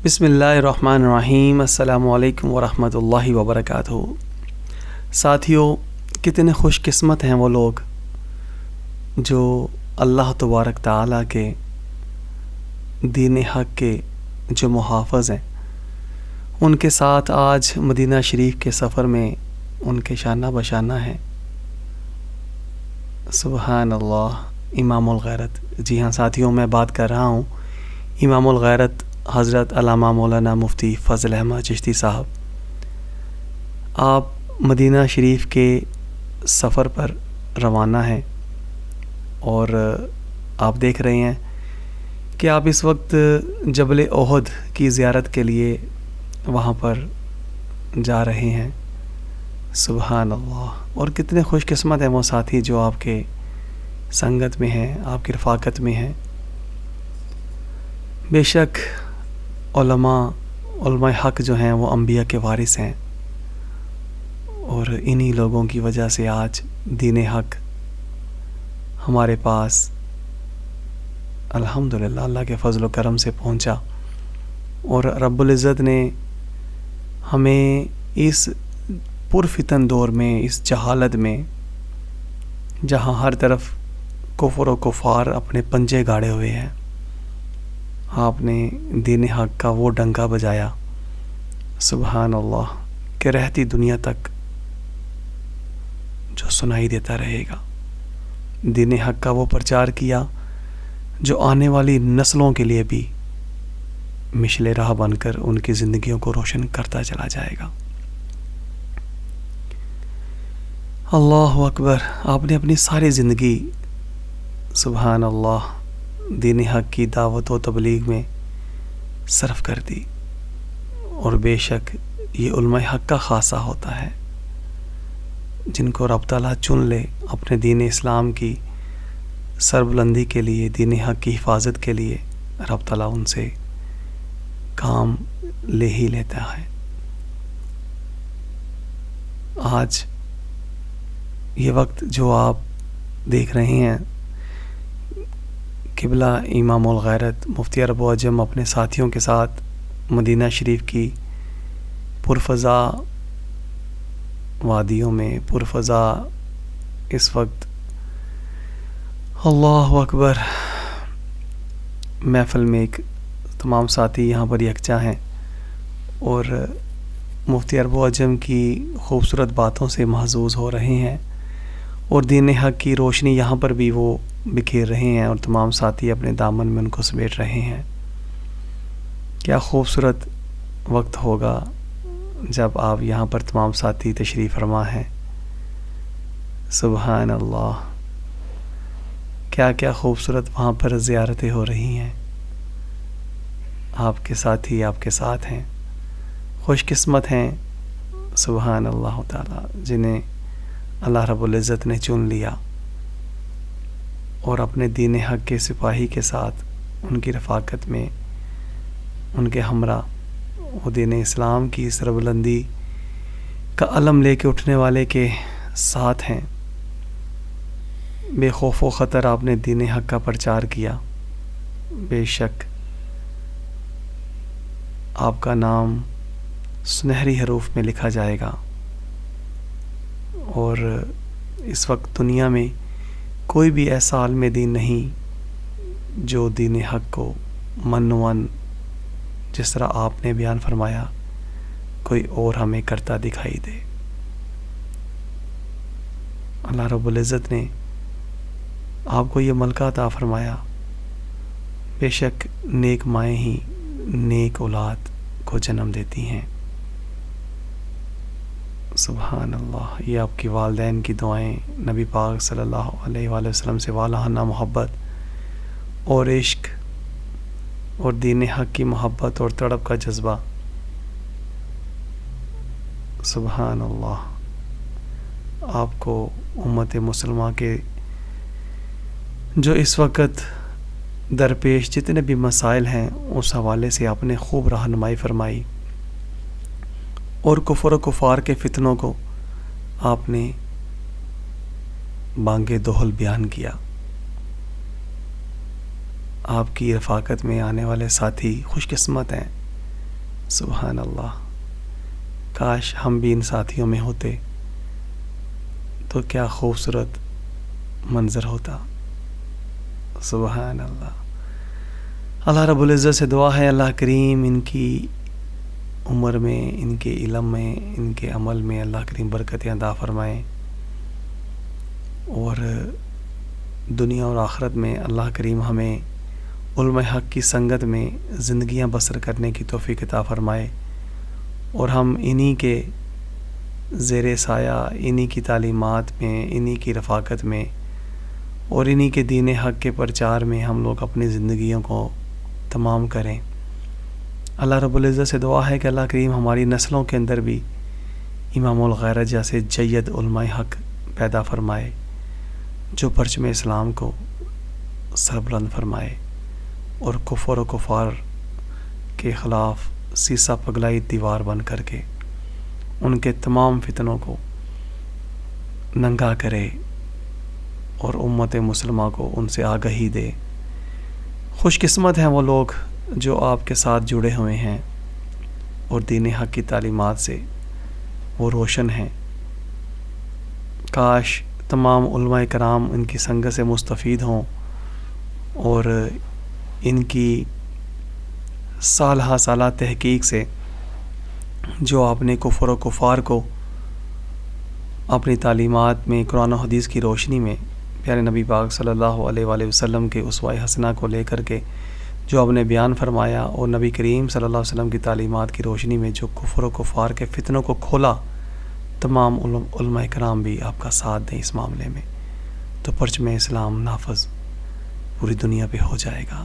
بسم اللہ الرحمن الرحیم۔ السلام علیکم ورحمۃ اللہ وبرکاتہ۔ ساتھیوں، کتنے خوش قسمت ہیں وہ لوگ جو اللہ تبارک تعالیٰ کے دین حق کے جو محافظ ہیں، ان کے ساتھ آج مدینہ شریف کے سفر میں ان کے شانہ بشانہ ہیں۔ سبحان اللہ، امام الغیرت۔ جی ہاں ساتھیوں، میں بات کر رہا ہوں امام الغیرت حضرت علامہ مولانا مفتی فضل احمد چشتی صاحب۔ آپ مدینہ شریف کے سفر پر روانہ ہیں اور آپ دیکھ رہے ہیں کہ آپ اس وقت جبل احد کی زیارت کے لیے وہاں پر جا رہے ہیں۔ سبحان اللہ، اور کتنے خوش قسمت ہیں وہ ساتھی جو آپ کے سنگت میں ہیں، آپ کی رفاقت میں ہیں۔ بے شک علماء حق جو ہیں وہ انبیاء کے وارث ہیں، اور انہی لوگوں کی وجہ سے آج دین حق ہمارے پاس الحمدللہ اللہ کے فضل و کرم سے پہنچا، اور رب العزت نے ہمیں اس پرفتن دور میں، اس جہالت میں، جہاں ہر طرف کفر و کفار اپنے پنجے گاڑے ہوئے ہیں، آپ نے دین حق کا وہ ڈنکا بجایا، سبحان اللہ، کہ رہتی دنیا تک جو سنائی دیتا رہے گا۔ دین حق کا وہ پرچار کیا جو آنے والی نسلوں کے لیے بھی مشعل راہ بن کر ان کی زندگیوں کو روشن کرتا چلا جائے گا۔ اللہ اکبر، آپ نے اپنی ساری زندگی سبحان اللہ دین حق کی دعوت و تبلیغ میں صرف کر دی، اور بے شک یہ علماء حق کا خاصہ ہوتا ہے جن کو رب تعالیٰ چن لے اپنے دین اسلام کی سربلندی کے لیے، دین حق کی حفاظت کے لیے، رب تعالیٰ ان سے کام لے ہی لیتا ہے۔ آج یہ وقت جو آپ دیکھ رہے ہیں، قبلہ امام الغیرت مفتی عرب و عجم اپنے ساتھیوں کے ساتھ مدینہ شریف کی پرفضا وادیوں میں، پرفضا اس وقت اللہ اکبر محفل میں ایک تمام ساتھی یہاں پر یکجا ہیں، اور مفتی عرب و عجم کی خوبصورت باتوں سے محظوظ ہو رہے ہیں، اور دین حق کی روشنی یہاں پر بھی وہ بکھیر رہے ہیں، اور تمام ساتھی اپنے دامن میں ان کو سمیٹ رہے ہیں۔ کیا خوبصورت وقت ہوگا جب آپ یہاں پر تمام ساتھی تشریف فرما ہیں۔ سبحان اللہ، کیا خوبصورت وہاں پر زیارتیں ہو رہی ہیں، آپ کے ساتھی آپ کے ساتھ ہیں، خوش قسمت ہیں سبحان اللہ تعالی جنہیں اللہ رب العزت نے چن لیا، اور اپنے دین حق کے سپاہی کے ساتھ ان کی رفاقت میں، ان کے ہمراہ وہ دین اسلام کی سربلندی کا علم لے کے اٹھنے والے کے ساتھ ہیں۔ بے خوف و خطر آپ نے دین حق کا پرچار کیا، بے شک آپ کا نام سنہری حروف میں لکھا جائے گا، اور اس وقت دنیا میں کوئی بھی ایسا عالم دین نہیں جو دین حق کو من جس طرح آپ نے بیان فرمایا کوئی اور ہمیں کرتا دکھائی دے۔ اللہ رب العزت نے آپ کو یہ ملکہ عطا فرمایا، بے شک نیک مائیں ہی نیک اولاد کو جنم دیتی ہیں۔ سبحان اللہ، یہ آپ کی والدین کی دعائیں، نبی پاک صلی اللہ علیہ وآلہ وسلم سے والہانہ محبت اور عشق اور دین حق کی محبت اور تڑپ کا جذبہ، سبحان اللہ، آپ کو امت مسلمہ کے جو اس وقت درپیش جتنے بھی مسائل ہیں اس حوالے سے آپ نے خوب رہنمائی فرمائی، اور کفر و کفار کے فتنوں کو آپ نے بانگ دہل بیان کیا۔ آپ کی رفاقت میں آنے والے ساتھی خوش قسمت ہیں سبحان اللہ، کاش ہم بھی ان ساتھیوں میں ہوتے تو کیا خوبصورت منظر ہوتا. سبحان اللہ. اللہ رب العزت سے دعا ہے اللہ کریم ان کی عمر میں، ان کے علم میں، ان کے عمل میں اللہ کریم برکتیں عطا فرمائیں، اور دنیا اور آخرت میں اللہ کریم ہمیں علماء حق کی سنگت میں زندگیاں بسر کرنے کی توفیق عطا فرمائے، اور ہم انہی کے زیر سایہ، انہی کی تعلیمات میں، انہی کی رفاقت میں اور انہی کے دین حق کے پرچار میں ہم لوگ اپنی زندگیوں کو تمام کریں. اللہ رب العزت سے دعا ہے کہ اللہ کریم ہماری نسلوں کے اندر بھی امام الغیرت جیسے جید علماء حق پیدا فرمائے جو پرچم اسلام کو سربلند فرمائے اور کفر و کفار کے خلاف سیسا پگلائی دیوار بن کر کے ان کے تمام فتنوں کو ننگا کرے اور امت مسلمہ کو ان سے آگہی دے. خوش قسمت ہیں وہ لوگ جو آپ کے ساتھ جڑے ہوئے ہیں اور دین حق کی تعلیمات سے وہ روشن ہیں. کاش تمام علماء کرام ان کی سنگت سے مستفید ہوں اور ان کی سالہ سالہ تحقیق سے جو آپ نے کفر و کفار کو اپنی تعلیمات میں قرآن و حدیث کی روشنی میں پیارے نبی پاک صلی اللہ علیہ وآلہ وسلم کے اسوہ حسنہ کو لے کر کے جو آپ نے بیان فرمایا، اور نبی کریم صلی اللہ علیہ وسلم کی تعلیمات کی روشنی میں جو کفر و کفار کے فتنوں کو کھولا، تمام علماء کرام بھی آپ کا ساتھ دیں اس معاملے میں، تو پرچم اسلام نافذ پوری دنیا پہ ہو جائے گا.